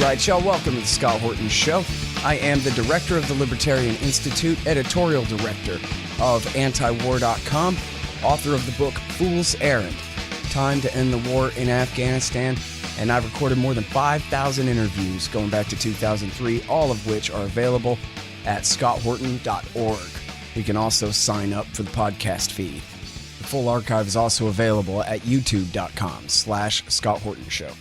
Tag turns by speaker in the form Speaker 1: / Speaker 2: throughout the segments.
Speaker 1: right, y'all. Welcome to the Scott Horton Show. I am the director of the Libertarian Institute, editorial director of antiwar.com, author of the book Fool's Errand, Time to End the War in Afghanistan, and I've recorded more than 5,000 interviews going back to 2003, all of which are available at scotthorton.org. You can also sign up for the podcast feed. The full archive is also available at youtube.com/Scott Horton Show.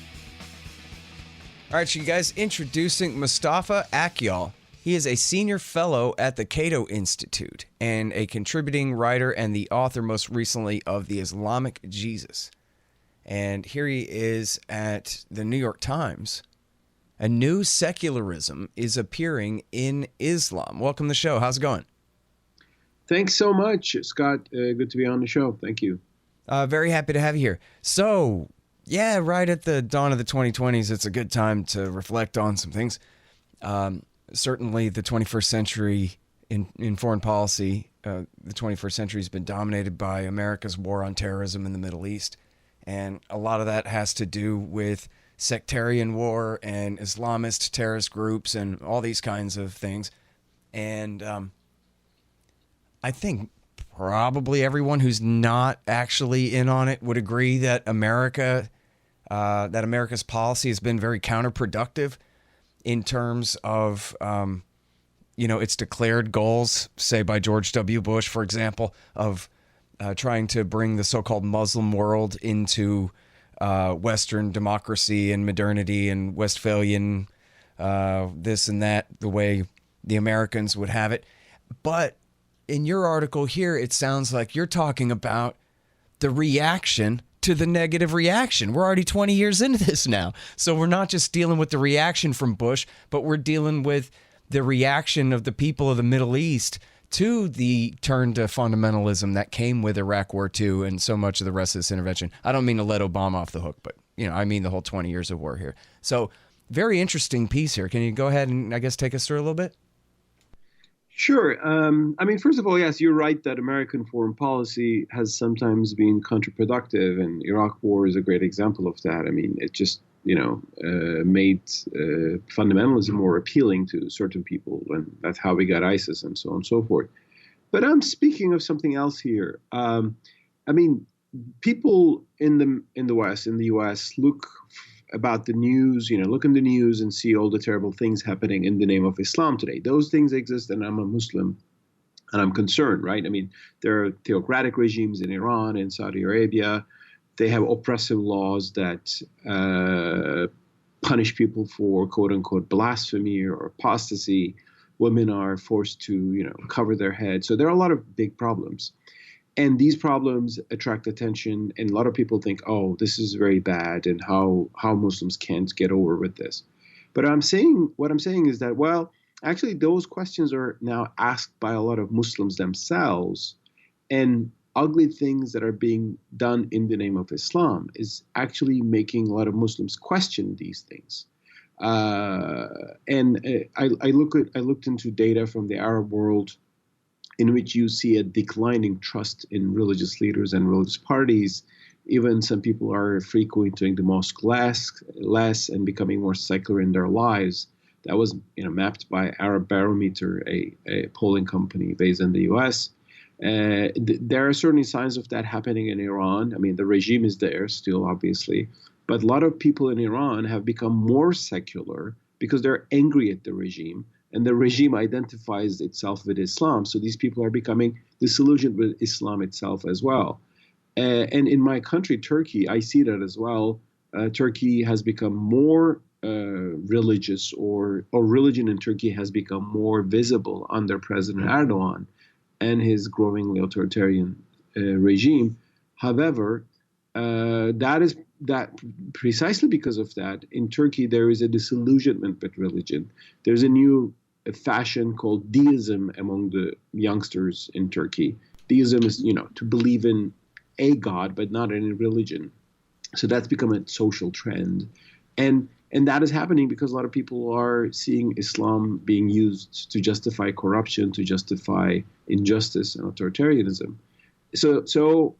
Speaker 1: All right, so you guys, introducing Mustafa Akyol. He is a senior fellow at the Cato Institute and a contributing writer and the author most recently of The Islamic Jesus. And here he is at the New York Times. A new secularism is appearing in Islam. Welcome to the show. How's it going?
Speaker 2: Thanks so much, Scott. Good to be on the show. Thank you.
Speaker 1: Very happy to have you here. So, yeah, right at the dawn of the 2020s, it's a good time to reflect on some things. Certainly the 21st century in foreign policy, the 21st century has been dominated by America's war on terrorism in the Middle East. And a lot of that has to do with sectarian war and Islamist terrorist groups and all these kinds of things. And I think probably everyone who's not actually in on it would agree that America's policy has been very counterproductive in terms of, its declared goals, say by George W. Bush, for example, of trying to bring the so-called Muslim world into Western democracy and modernity and Westphalian this and that, the way the Americans would have it. But in your article here, it sounds like you're talking about the reaction to the negative reaction. We're already 20 years into this now. So we're not just dealing with the reaction from Bush, but we're dealing with the reaction of the people of the Middle East to the turn to fundamentalism that came with Iraq War II and so much of the rest of this intervention. I don't mean to let Obama off the hook, but I mean the whole 20 years of war here. So very interesting piece here. Can you go ahead and I guess take us through a little bit?
Speaker 2: Sure. First of all, yes, you're right that American foreign policy has sometimes been counterproductive, and Iraq War is a great example of that. I mean, it just, made fundamentalism more appealing to certain people, and that's how we got ISIS and so on and so forth. But I'm speaking of something else here. People in the West, in the U.S., look about the news, look in the news and see all the terrible things happening in the name of Islam today. Those things exist, and I'm a Muslim, and I'm concerned, right? I mean, there are theocratic regimes in Iran and Saudi Arabia. They have oppressive laws that punish people for quote-unquote blasphemy or apostasy. Women are forced to, cover their heads. So there are a lot of big problems. And these problems attract attention, and a lot of people think, oh, this is very bad, and how Muslims can't get over with this. But what I'm saying is that, well, actually those questions are now asked by a lot of Muslims themselves, and ugly things that are being done in the name of Islam is actually making a lot of Muslims question these things. I looked into data from the Arab world, in which you see a declining trust in religious leaders and religious parties. Even some people are frequenting the mosque less and becoming more secular in their lives. That was mapped by Arab Barometer, a polling company based in the U.S. There are certainly signs of that happening in Iran. I mean, the regime is there still, obviously. But a lot of people in Iran have become more secular because they're angry at the regime. And the regime identifies itself with Islam. So these people are becoming disillusioned with Islam itself as well. And in my country, Turkey, I see that as well. Turkey has become more religious, or religion in Turkey has become more visible under President Erdogan and his growingly authoritarian regime. However, that precisely because of that, in Turkey, there is a disillusionment with religion. There's a new fashion called deism among the youngsters in Turkey. Deism is, to believe in a God, but not in a religion. So that's become a social trend. And that is happening because a lot of people are seeing Islam being used to justify corruption, to justify injustice and authoritarianism. So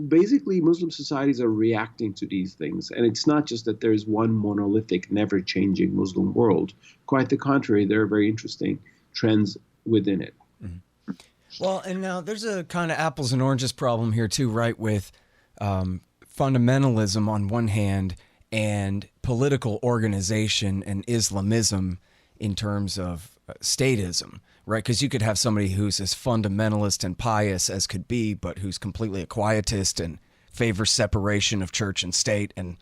Speaker 2: basically, Muslim societies are reacting to these things, and it's not just that there's one monolithic, never-changing Muslim world. Quite the contrary, there are very interesting trends within it.
Speaker 1: Well, and now there's a kind of apples and oranges problem here too, right? With fundamentalism on one hand and political organization and Islamism in terms of statism, right? Because you could have somebody who's as fundamentalist and pious as could be, but who's completely a quietist and favors separation of church and state and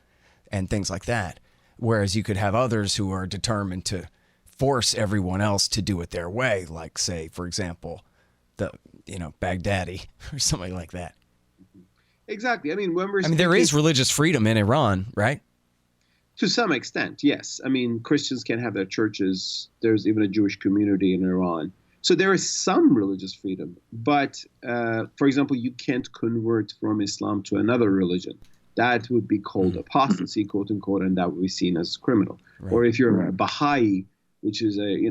Speaker 1: things like that. Whereas you could have others who are determined to force everyone else to do it their way, like, say, for example, the Baghdadi or something like that.
Speaker 2: Exactly. I mean,
Speaker 1: there is religious freedom in Iran, right?
Speaker 2: To some extent, yes. I mean, Christians can have their churches. There's even a Jewish community in Iran. So there is some religious freedom. But, for example, you can't convert from Islam to another religion. That would be called apostasy, quote unquote, and that would be seen as criminal. Right. Or if you're a Baha'i, which is a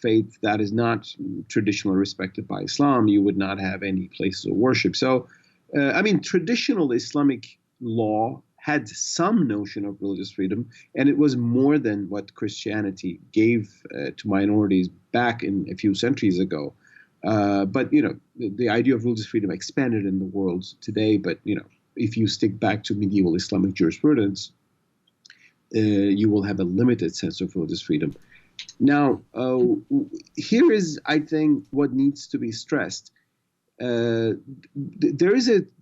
Speaker 2: faith that is not traditionally respected by Islam, you would not have any places of worship. So, traditional Islamic law had some notion of religious freedom, and it was more than what Christianity gave to minorities back in a few centuries ago. But the idea of religious freedom expanded in the world today. But if you stick back to medieval Islamic jurisprudence, you will have a limited sense of religious freedom. Now, here is, I think, what needs to be stressed. There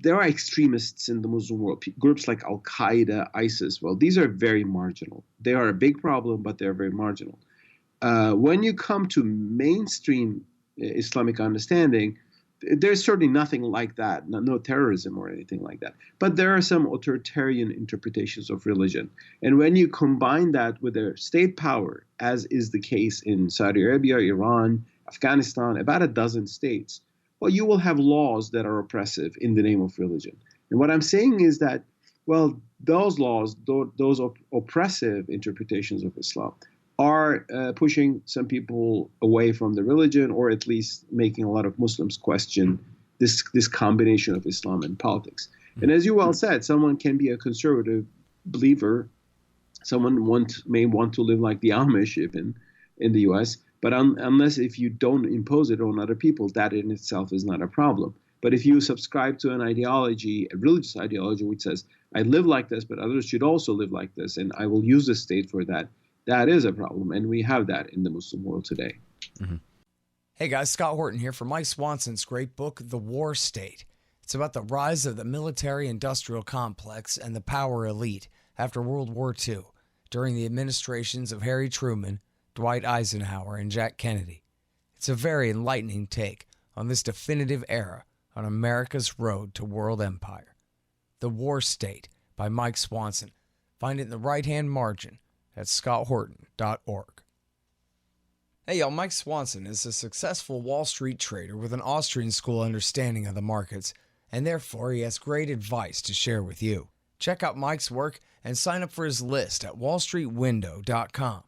Speaker 2: are extremists in the Muslim world, groups like Al-Qaeda, ISIS. Well, these are very marginal. They are a big problem, but they're very marginal. When you come to mainstream Islamic understanding, there's certainly nothing like that, no terrorism or anything like that. But there are some authoritarian interpretations of religion. And when you combine that with their state power, as is the case in Saudi Arabia, Iran, Afghanistan, about a dozen states, well, you will have laws that are oppressive in the name of religion. And what I'm saying is that, well, those laws, those oppressive interpretations of Islam are pushing some people away from the religion, or at least making a lot of Muslims question this combination of Islam and politics. And as you well said, someone can be a conservative believer. Someone may want to live like the Amish even in the U.S., but unless if you don't impose it on other people, that in itself is not a problem. But if you subscribe to an ideology, a religious ideology, which says, I live like this, but others should also live like this, and I will use the state for that, that is a problem. And we have that in the Muslim world today.
Speaker 1: Mm-hmm. Hey guys, Scott Horton here for Mike Swanson's great book, The War State. It's about the rise of the military-industrial complex and the power elite after World War II, during the administrations of Harry Truman, Dwight Eisenhower, and Jack Kennedy. It's a very enlightening take on this definitive era on America's road to world empire. The War State by Mike Swanson. Find it in the right-hand margin at scotthorton.org. Hey y'all, Mike Swanson is a successful Wall Street trader with an Austrian school understanding of the markets, and therefore he has great advice to share with you. Check out Mike's work and sign up for his list at wallstreetwindow.com.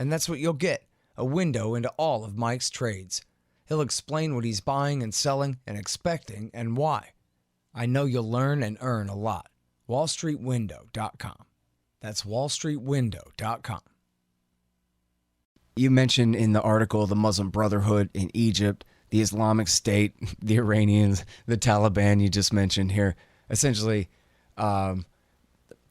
Speaker 1: And that's what you'll get, a window into all of Mike's trades. He'll explain what he's buying and selling and expecting and why. I know you'll learn and earn a lot. wallstreetwindow.com. That's wallstreetwindow.com. You mentioned in the article the Muslim Brotherhood in Egypt, the Islamic State, the Iranians, the Taliban you just mentioned here. Essentially, the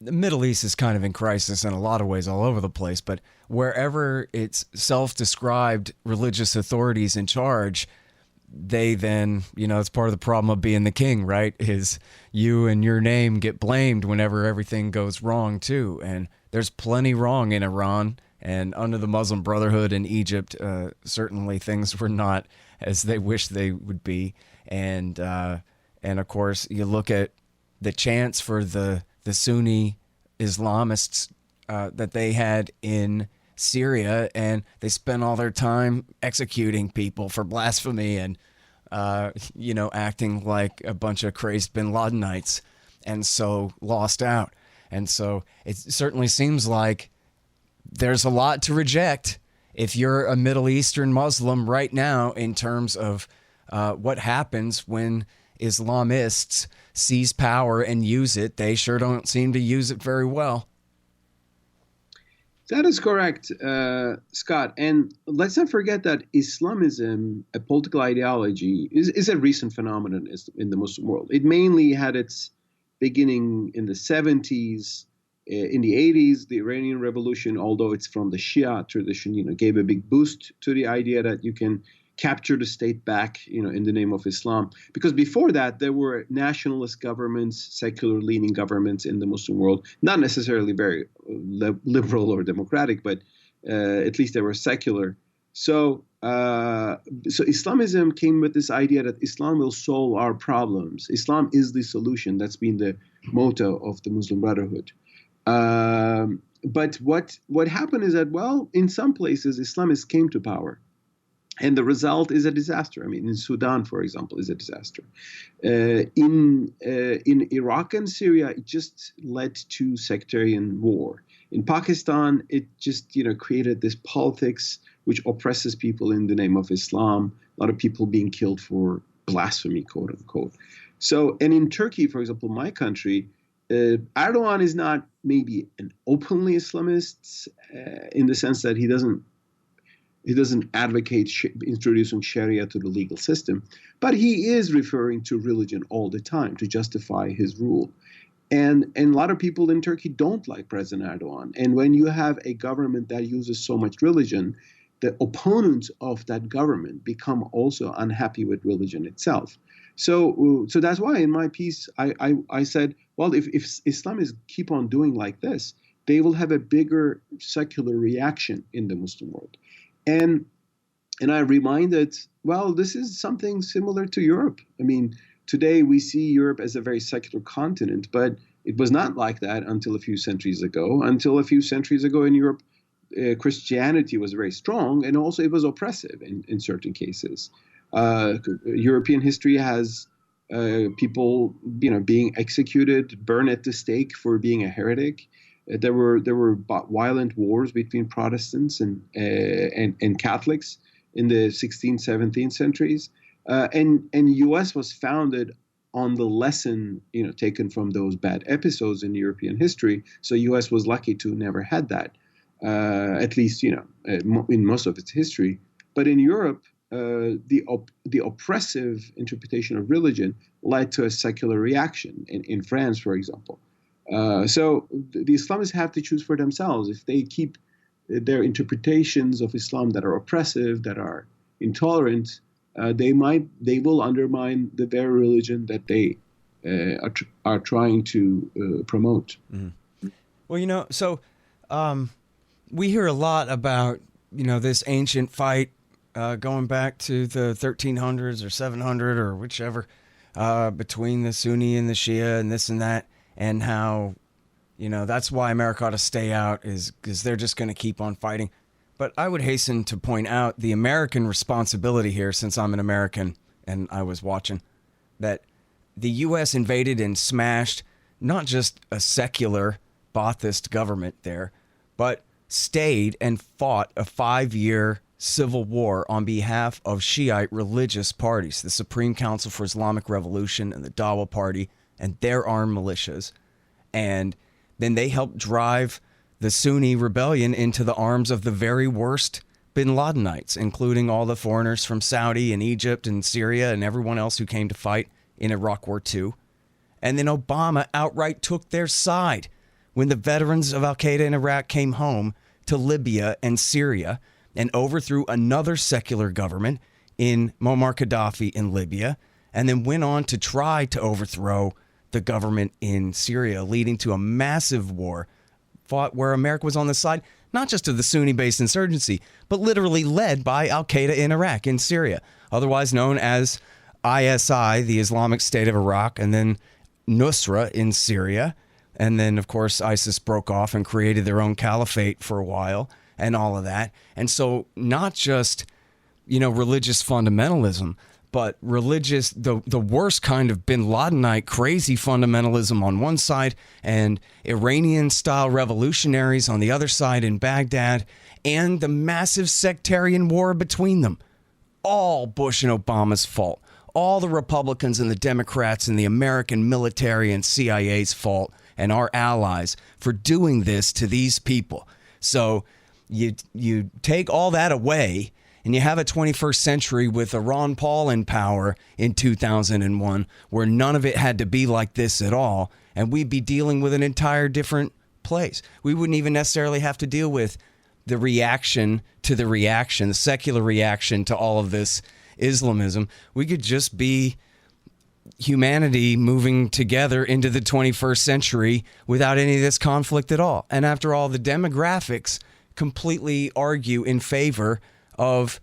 Speaker 1: Middle East is kind of in crisis in a lot of ways all over the place, but wherever it's self-described religious authorities in charge, they then, it's part of the problem of being the king, right? Is you and your name get blamed whenever everything goes wrong too. And there's plenty wrong in Iran, and under the Muslim Brotherhood in Egypt, certainly things were not as they wish they would be. And of course, you look at the chance for the Sunni Islamists that they had in Syria, and they spent all their time executing people for blasphemy and, acting like a bunch of crazed bin Ladenites, and so lost out. And so it certainly seems like there's a lot to reject if you're a Middle Eastern Muslim right now in terms of what happens when Islamists seize power and use it, they sure don't seem to use it very well.
Speaker 2: That is correct, Scott. And let's not forget that Islamism, a political ideology, is a recent phenomenon in the Muslim world. It mainly had its beginning in the 70s. In the 80s, the Iranian Revolution, although it's from the Shia tradition, gave a big boost to the idea that you can capture the state back, in the name of Islam. Because before that, there were nationalist governments, secular-leaning governments in the Muslim world, not necessarily very liberal or democratic, but at least they were secular. So Islamism came with this idea that Islam will solve our problems. Islam is the solution. That's been the motto of the Muslim Brotherhood. But what happened is that, well, in some places, Islamists came to power. And the result is a disaster. I mean, in Sudan, for example, is a disaster. In Iraq and Syria, it just led to sectarian war. In Pakistan, it just created this politics which oppresses people in the name of Islam. A lot of people being killed for blasphemy, quote unquote. So, and in Turkey, for example, my country, Erdogan is not maybe an openly Islamist in the sense that he doesn't advocate introducing Sharia to the legal system, but he is referring to religion all the time to justify his rule. And a lot of people in Turkey don't like President Erdogan. And when you have a government that uses so much religion, the opponents of that government become also unhappy with religion itself. So that's why in my piece I said, well, if Islamists keep on doing like this, they will have a bigger secular reaction in the Muslim world. And I reminded, well, this is something similar to Europe. I mean, today we see Europe as a very secular continent, but it was not like that until a few centuries ago. Until a few centuries ago in Europe, Christianity was very strong, and also it was oppressive in certain cases. European history has people, being executed, burned at the stake for being a heretic. There were violent wars between Protestants and Catholics in the 16th, 17th centuries, and U.S. was founded on the lesson taken from those bad episodes in European history. So U.S. was lucky to never had that, at least in most of its history. But in Europe, the oppressive interpretation of religion led to a secular reaction. In France, for example. So the Islamists have to choose for themselves. If they keep their interpretations of Islam that are oppressive, that are intolerant, they will undermine the very religion that they are trying to promote.
Speaker 1: Mm-hmm. Well, so we hear a lot about this ancient fight going back to the 1300s or 700 or whichever between the Sunni and the Shia and this and that. And how, that's why America ought to stay out is because they're just going to keep on fighting. But I would hasten to point out the American responsibility here, since I'm an American and I was watching, that the U.S. invaded and smashed not just a secular Ba'athist government there, but stayed and fought a 5-year civil war on behalf of Shiite religious parties, the Supreme Council for Islamic Revolution and the Dawa Party, and their armed militias. And then they helped drive the Sunni rebellion into the arms of the very worst bin Ladenites, including all the foreigners from Saudi and Egypt and Syria and everyone else who came to fight in Iraq War II. And then Obama outright took their side when the veterans of al-Qaeda in Iraq came home to Libya and Syria and overthrew another secular government in Muammar Gaddafi in Libya, and then went on to try to overthrow the government in Syria, leading to a massive war fought where America was on the side, not just of the Sunni-based insurgency, but literally led by al-Qaeda in Iraq, in Syria, otherwise known as ISI, the Islamic State of Iraq, and then Nusra in Syria. And then, of course, ISIS broke off and created their own caliphate for a while and all of that. And so not just, religious fundamentalism, but religious, the worst kind of bin Ladenite crazy fundamentalism on one side and Iranian-style revolutionaries on the other side in Baghdad, and the massive sectarian war between them. All Bush and Obama's fault. all the Republicans and the Democrats and the American military and CIA's fault and our allies for doing this to these people. So you take all that away and you have a 21st century with a Ron Paul in power in 2001 where none of it had to be like this at all, and we'd be dealing with an entire different place. We wouldn't even necessarily have to deal with the reaction to the reaction, the secular reaction to all of this Islamism. We could just be humanity moving together into the 21st century without any of this conflict at all. And after all, the demographics completely argue in favor of,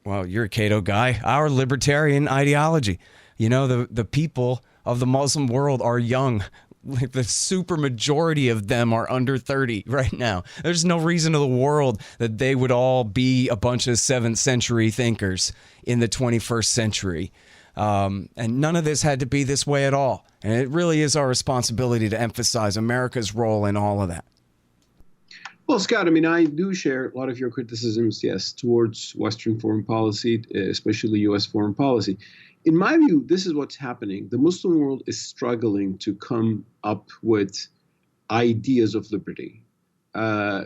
Speaker 1: well, you're a Cato guy, our libertarian ideology. You know, the people of the Muslim world are young. Like the super majority of them are under 30 right now. There's no reason in the world that they would all be a bunch of 7th century thinkers in the 21st century. And none of this had to be this way at all. And it really is our responsibility to emphasize America's role in all of that.
Speaker 2: Well, Scott, I mean, I do share a lot of your criticisms, yes, towards Western foreign policy, especially U.S. foreign policy. In my view, this is what's happening. The Muslim world is struggling to come up with ideas of liberty.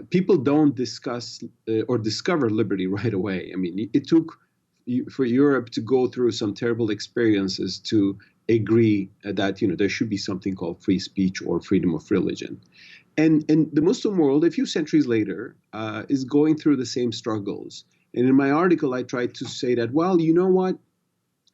Speaker 2: People don't discuss or discover liberty right away. I mean, it took for Europe to go through some terrible experiences to agree that, you know, there should be something called free speech or freedom of religion. And the Muslim world, a few centuries later, is going through the same struggles. And in my article, I tried to say that, well, you know what?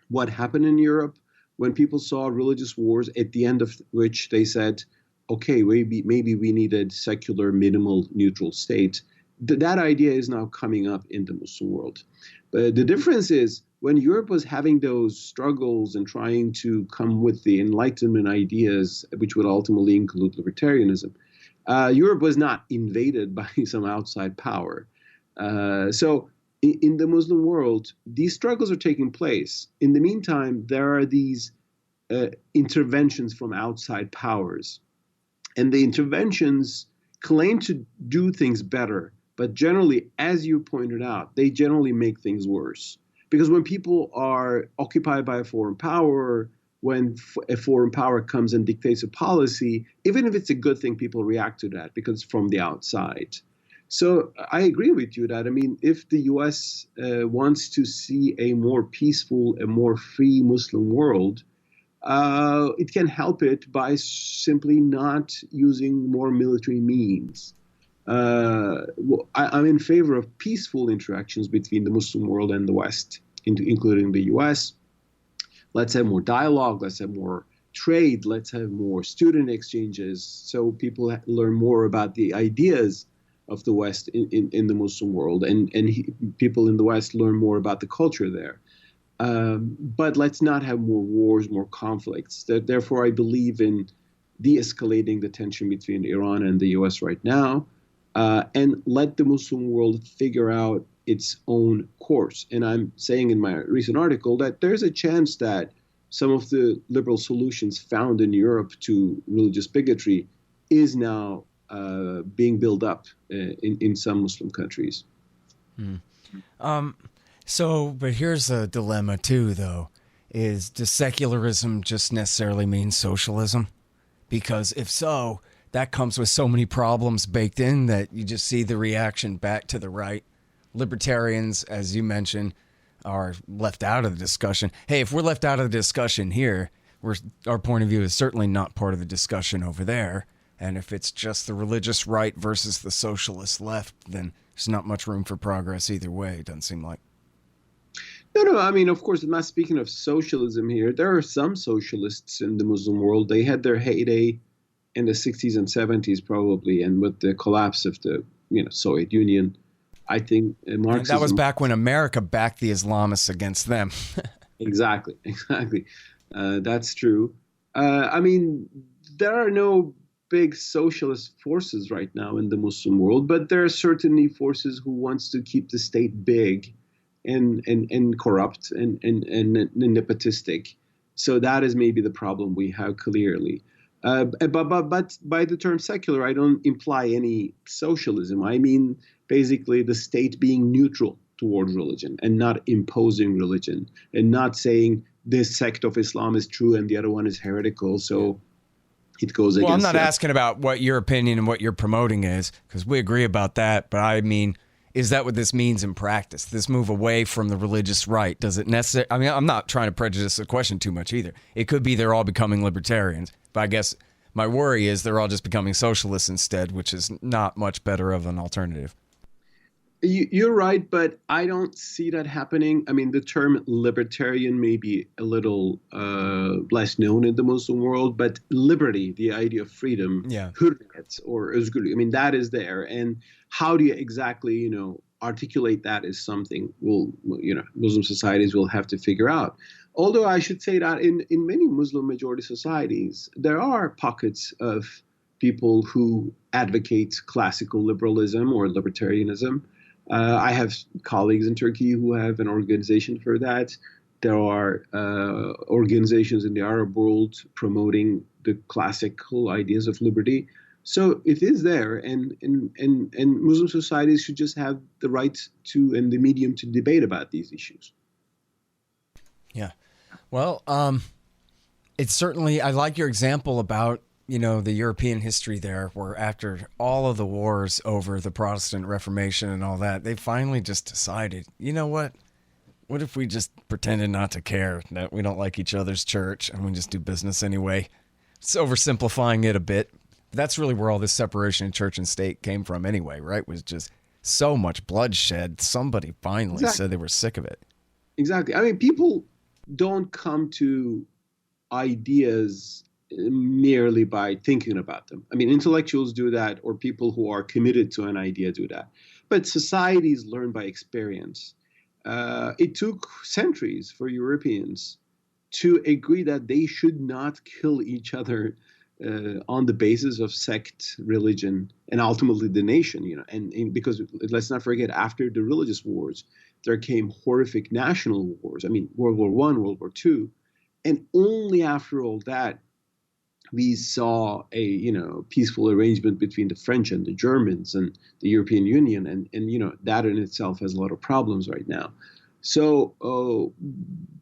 Speaker 2: What happened in Europe when people saw religious wars, at the end of which they said, okay, maybe we needed secular, minimal, neutral state. That idea is now coming up in the Muslim world. But the difference is when Europe was having those struggles and trying to come with the Enlightenment ideas, which would ultimately include libertarianism, Europe was not invaded by some outside power. So in the Muslim world, these struggles are taking place. In the meantime, there are these interventions from outside powers. And the interventions claim to do things better, but generally, as you pointed out, they generally make things worse. Because when people are occupied by a foreign power, when a foreign power comes and dictates a policy, even if it's a good thing, people react to that because it's from the outside. So I agree with you that, I mean, if the U.S. Wants to see a more peaceful, a more free Muslim world, it can help it by simply not using more military means. I'm in favor of peaceful interactions between the Muslim world and the West, including the U.S. Let's have more dialogue. Let's have more trade. Let's have more student exchanges so people learn more about the ideas of the West in the Muslim world, and people in the West learn more about the culture there. But let's not have more wars, more conflicts. Therefore, I believe in de-escalating the tension between Iran and the U.S. right now, and let the Muslim world figure out its own course. And I'm saying in my recent article that there's a chance that some of the liberal solutions found in Europe to religious bigotry is now being built up in some Muslim countries.
Speaker 1: But here's a dilemma too, though, is does secularism just necessarily mean socialism? Because if so, that comes with so many problems baked in that you just see the reaction back to the right. Libertarians, as you mentioned, are left out of the discussion. Hey, if we're left out of the discussion here, our point of view is certainly not part of the discussion over there. And if it's just the religious right versus the socialist left, then there's not much room for progress either way, it doesn't seem like.
Speaker 2: No, I mean, of course, I'm not speaking of socialism here. There are some socialists in the Muslim world. They had their heyday in the 60s and 70s, probably, and with the collapse of the Soviet Union, I think Marxism...
Speaker 1: That was back when America backed the Islamists against them.
Speaker 2: Exactly. That's true. I mean, there are no big socialist forces right now in the Muslim world, but there are certainly forces who wants to keep the state big and corrupt and nepotistic. So that is maybe the problem we have clearly. But by the term secular, I don't imply any socialism. I mean, basically the state being neutral toward religion and not imposing religion and not saying this sect of Islam is true and the other one is heretical. So it goes against.
Speaker 1: Well, I'm not asking about what your opinion and what you're promoting is, because we agree about that. But I mean, is that what this means in practice? This move away from the religious right? Does it necessarily? I mean, I'm not trying to prejudice the question too much either. It could be they're all becoming libertarians, but I guess my worry is they're all just becoming socialists instead, which is not much better of an alternative.
Speaker 2: You're right, but I don't see that happening. I mean, the term libertarian may be a little less known in the Muslim world, but liberty, the idea of freedom, hurriyet or özgürlük, I mean, that is there. And how do you exactly, articulate that is something Muslim societies will have to figure out. Although I should say that in many Muslim majority societies, there are pockets of people who advocate classical liberalism or libertarianism. I have colleagues in Turkey who have an organization for that. There are organizations in the Arab world promoting the classical ideas of liberty. So it is there, and Muslim societies should just have the right to and the medium to debate about these issues.
Speaker 1: Yeah. Well, it's certainly, I like your example about the European history there, where after all of the wars over the Protestant Reformation and all that, they finally just decided, you know what? What if we just pretended not to care that we don't like each other's church and we just do business anyway? It's oversimplifying it a bit. But that's really where all this separation of church and state came from anyway, right? Was just so much bloodshed. Somebody finally said they were sick of it.
Speaker 2: Exactly. I mean, people don't come to ideas merely by thinking about them. I mean, intellectuals do that, or people who are committed to an idea do that. But societies learn by experience. It took centuries for Europeans to agree that they should not kill each other on the basis of sect, religion, and ultimately the nation. And because let's not forget, after the religious wars, there came horrific national wars. I mean, World War I, World War II, and only after all that, we saw a peaceful arrangement between the French and the Germans and the European Union, and that in itself has a lot of problems right now. So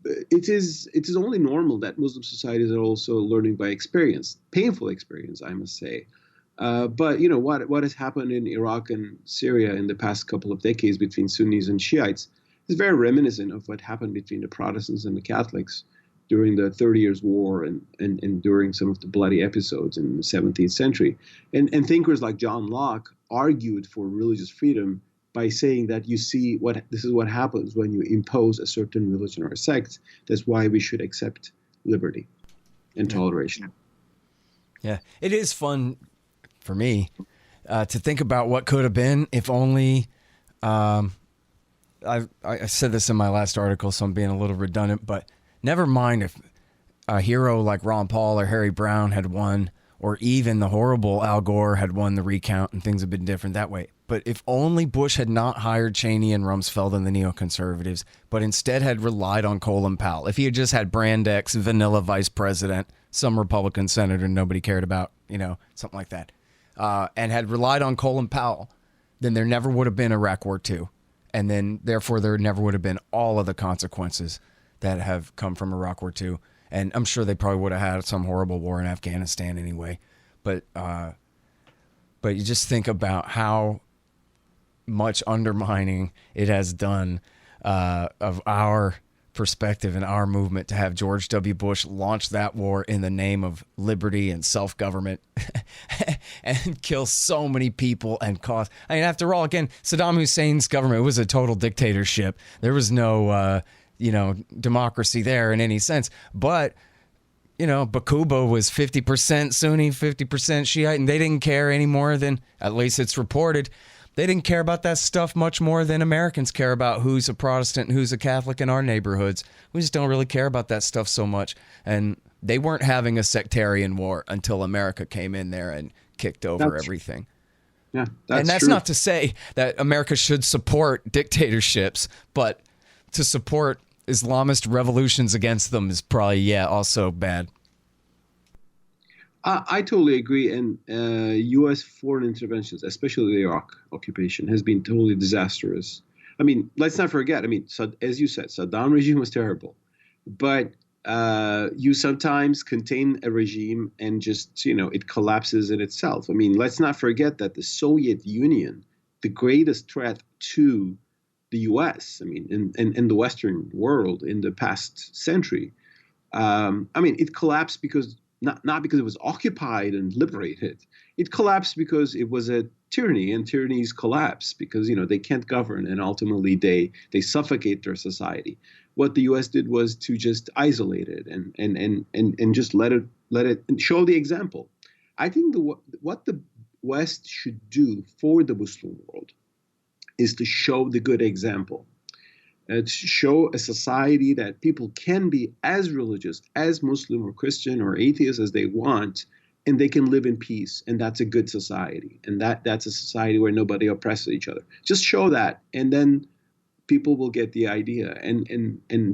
Speaker 2: it is only normal that Muslim societies are also learning by experience, painful experience, I must say. But what has happened in Iraq and Syria in the past couple of decades between Sunnis and Shiites is very reminiscent of what happened between the Protestants and the Catholics during the 30 Years' War and during some of the bloody episodes in the 17th century. And thinkers like John Locke argued for religious freedom by saying that, you see, this is what happens when you impose a certain religion or a sect. That's why we should accept liberty and toleration.
Speaker 1: Yeah, it is fun for me to think about what could have been if only. I said this in my last article, so I'm being a little redundant, but never mind if a hero like Ron Paul or Harry Brown had won, or even the horrible Al Gore had won the recount and things had been different that way. But if only Bush had not hired Cheney and Rumsfeld and the neoconservatives, but instead had relied on Colin Powell. If he had just had Brand X, vanilla vice president, some Republican senator nobody cared about, something like that, and had relied on Colin Powell, then there never would have been Iraq War II. And then, therefore, there never would have been all of the consequences that have come from Iraq War II. And I'm sure they probably would have had some horrible war in Afghanistan anyway. But you just think about how much undermining it has done of our perspective and our movement to have George W. Bush launch that war in the name of liberty and self-government and kill so many people and cause. I mean, after all, again, Saddam Hussein's government was a total dictatorship. There was no democracy there in any sense. But, Bakuba was 50% Sunni, 50% Shiite, and they didn't care any more than, at least it's reported, they didn't care about that stuff much more than Americans care about who's a Protestant and who's a Catholic in our neighborhoods. We just don't really care about that stuff so much. And they weren't having a sectarian war until America came in there and kicked over everything.
Speaker 2: Yeah,
Speaker 1: that's
Speaker 2: true.
Speaker 1: Not to say that America should support dictatorships, but to support Islamist revolutions against them is probably, also bad.
Speaker 2: I totally agree. And U.S. foreign interventions, especially the Iraq occupation, has been totally disastrous. I mean, let's not forget, as you said, Saddam regime was terrible. But you sometimes contain a regime and just, it collapses in itself. I mean, let's not forget that the Soviet Union, the greatest threat to the US, I mean, in the Western world in the past century, it collapsed because not because it was occupied and liberated. It collapsed because it was a tyranny, and tyrannies collapse because they can't govern, and ultimately they suffocate their society. What the U.S. did was to just isolate it and just let it show the example. I think what the West should do for the Muslim world is to show the good example. To show a society that people can be as religious, as Muslim or Christian or atheist as they want, and they can live in peace, and that's a good society, and that's a society where nobody oppresses each other. Just show that, and then people will get the idea.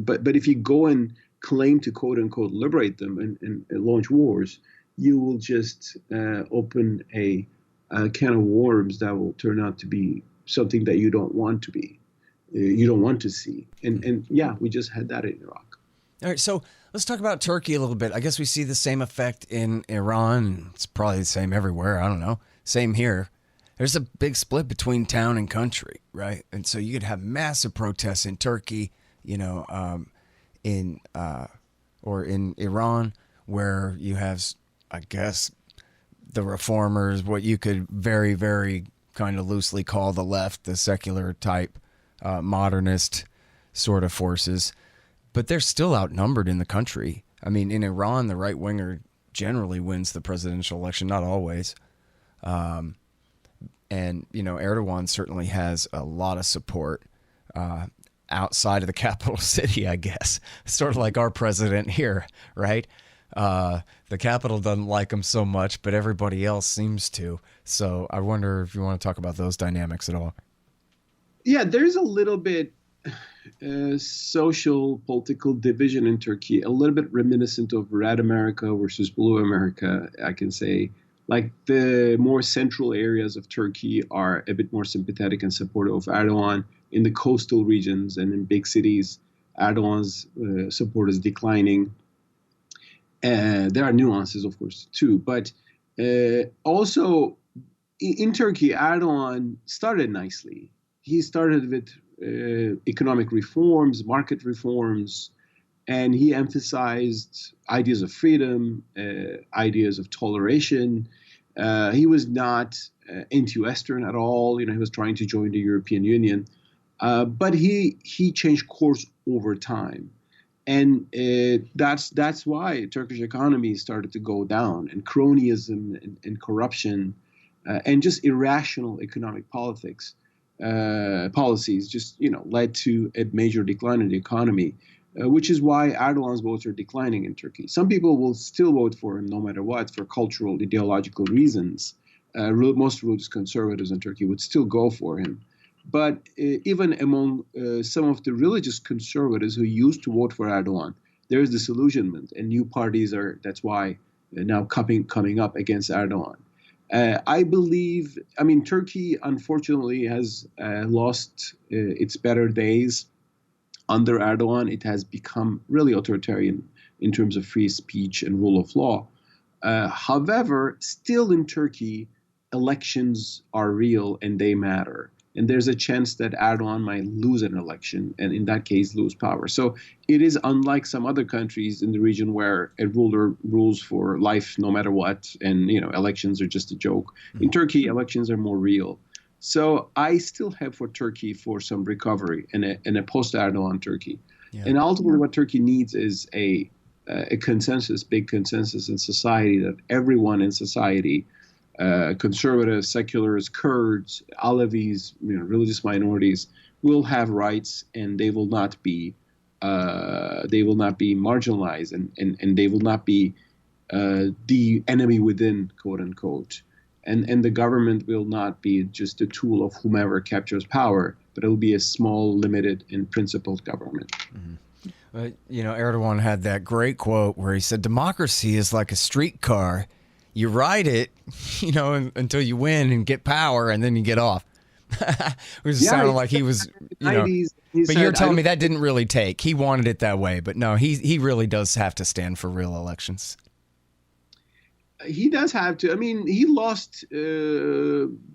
Speaker 2: But if you go and claim to quote unquote liberate them and launch wars, you will just open a can of worms that will turn out to be something that you don't want to be. You don't want to see. And yeah, we just had that in Iraq.
Speaker 1: All right, so let's talk about Turkey a little bit. I guess we see the same effect in Iran. It's probably the same everywhere. I don't know. Same here. There's a big split between town and country, right? And so you could have massive protests in Turkey, or in Iran, where you have, I guess, the reformers, what you could very, very kind of loosely call the left, the secular type, modernist sort of forces, but they're still outnumbered in the country. I mean, in Iran, the right winger generally wins the presidential election, not always. And, Erdogan certainly has a lot of support outside of the capital city, I guess. Sort of like our president here, right? The capital doesn't like him so much, but everybody else seems to. So I wonder if you want to talk about those dynamics at all.
Speaker 2: Yeah, there's a little bit social, political division in Turkey, a little bit reminiscent of Red America versus Blue America, I can say. Like the more central areas of Turkey are a bit more sympathetic and supportive of Erdogan. In the coastal regions and in big cities, Erdogan's support is declining. There are nuances, of course, too. But also in Turkey, Erdogan started nicely. He started with economic reforms, market reforms, and he emphasized ideas of freedom, ideas of toleration. He was not anti-Western at all. He was trying to join the European Union, but he changed course over time, and that's why Turkish economy started to go down, and cronyism and corruption, and just irrational economic policies just led to a major decline in the economy, which is why Erdogan's votes are declining in Turkey. Some people will still vote for him no matter what for cultural, ideological reasons. Most religious conservatives in Turkey would still go for him. But even among some of the religious conservatives who used to vote for Erdogan, there is disillusionment, and new parties that's why now coming up against Erdogan. I believe, Turkey unfortunately has lost its better days. Under Erdogan, it has become really authoritarian in terms of free speech and rule of law. However, still in Turkey, elections are real and they matter. And there's a chance that Erdogan might lose an election and in that case lose power. So it is unlike some other countries in the region where a ruler rules for life no matter what, and elections are just a joke. In Turkey, elections are more real. So I still have for Turkey for some recovery in a post-Erdogan Turkey. Yeah. And ultimately what Turkey needs is a consensus, big consensus in society, that everyone in society, conservatives, seculars, Kurds, Alevis, religious minorities, will have rights, and they will not be marginalized, and they will not be the enemy within, quote unquote. And the government will not be just a tool of whomever captures power, but it will be a small, limited, and principled government.
Speaker 1: Mm-hmm. Erdogan had that great quote where he said, "Democracy is like a streetcar. You ride it, until you win and get power, and then you get off. It sounded like he was, you know.
Speaker 2: 90s,
Speaker 1: But you're telling me that didn't really take. He wanted it that way, but no, he really does have to stand for real elections.
Speaker 2: He does have to. I mean, he lost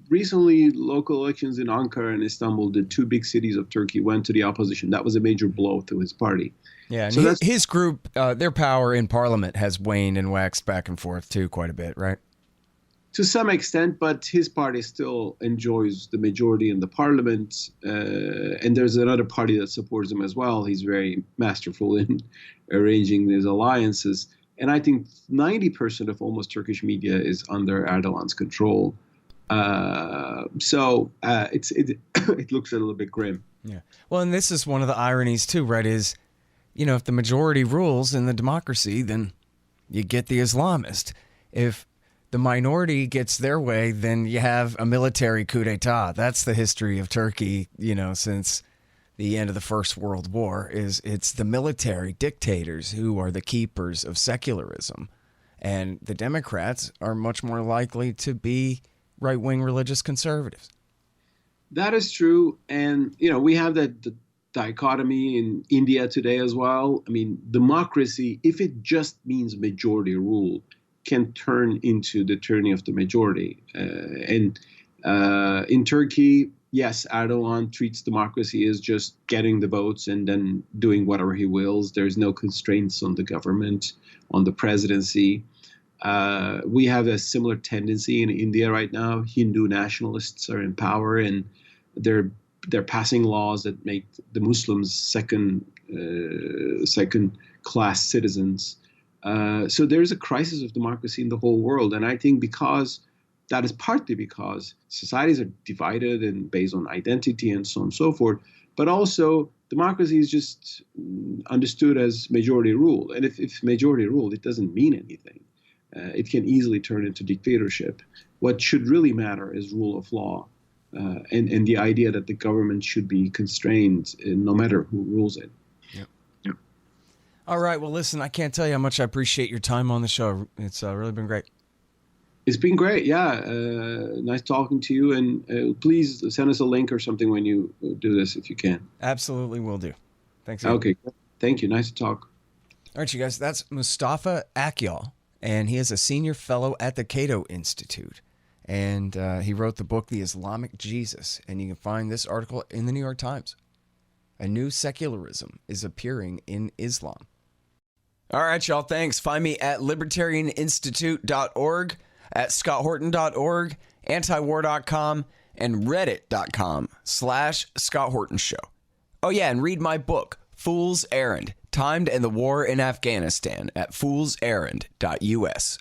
Speaker 2: recently local elections in Ankara and Istanbul. The two big cities of Turkey went to the opposition. That was a major blow to his party.
Speaker 1: Yeah, and
Speaker 2: so
Speaker 1: his group, their power in parliament has waned and waxed back and forth too quite a bit, right?
Speaker 2: To some extent, but his party still enjoys the majority in the parliament. And there's another party that supports him as well. He's very masterful in arranging these alliances. And I think 90% of almost Turkish media is under Erdogan's control. So it looks a little bit grim.
Speaker 1: Yeah. Well, and this is one of the ironies too, right? Is, you know, if the majority rules in the democracy, then you get the Islamist. If the minority gets their way, then you have a military coup d'etat. That's the history of Turkey, you know, since the end of the First World War. It's the military dictators who are the keepers of secularism. And the Democrats are much more likely to be right-wing religious conservatives.
Speaker 2: That is true. And, you know, we have the dichotomy in India today as well. I mean, democracy, if it just means majority rule, can turn into the tyranny of the majority. And in Turkey, yes, Erdogan treats democracy as just getting the votes and then doing whatever he wills. There's no constraints on the government, on the presidency. We have a similar tendency in India right now. Hindu nationalists are in power, and they're passing laws that make the Muslims second class citizens. So there's a crisis of democracy in the whole world, and I think that is partly because societies are divided and based on identity and so on and so forth, but also democracy is just understood as majority rule. And if majority rule, it doesn't mean anything. It can easily turn into dictatorship. What should really matter is rule of law, and the idea that the government should be constrained no matter who rules it. Yep.
Speaker 1: All right. Well, listen, I can't tell you how much I appreciate your time on the show. It's really been great.
Speaker 2: It's been great. Yeah. Nice talking to you. And please send us a link or something when you do this, if you can.
Speaker 1: Absolutely will do. Thanks. Ian.
Speaker 2: Okay. Thank you. Nice to talk.
Speaker 1: All right, you guys. That's Mustafa Akyol, and he is a senior fellow at the Cato Institute. And he wrote the book, The Islamic Jesus. And you can find this article in the New York Times. A new secularism is appearing in Islam. All right, y'all. Thanks. Find me at libertarianinstitute.org, at scotthorton.org, antiwar.com, and reddit.com/Scott Horton Show. Oh, yeah, and read my book, Fool's Errand, Timed and the War in Afghanistan, at foolserrand.us.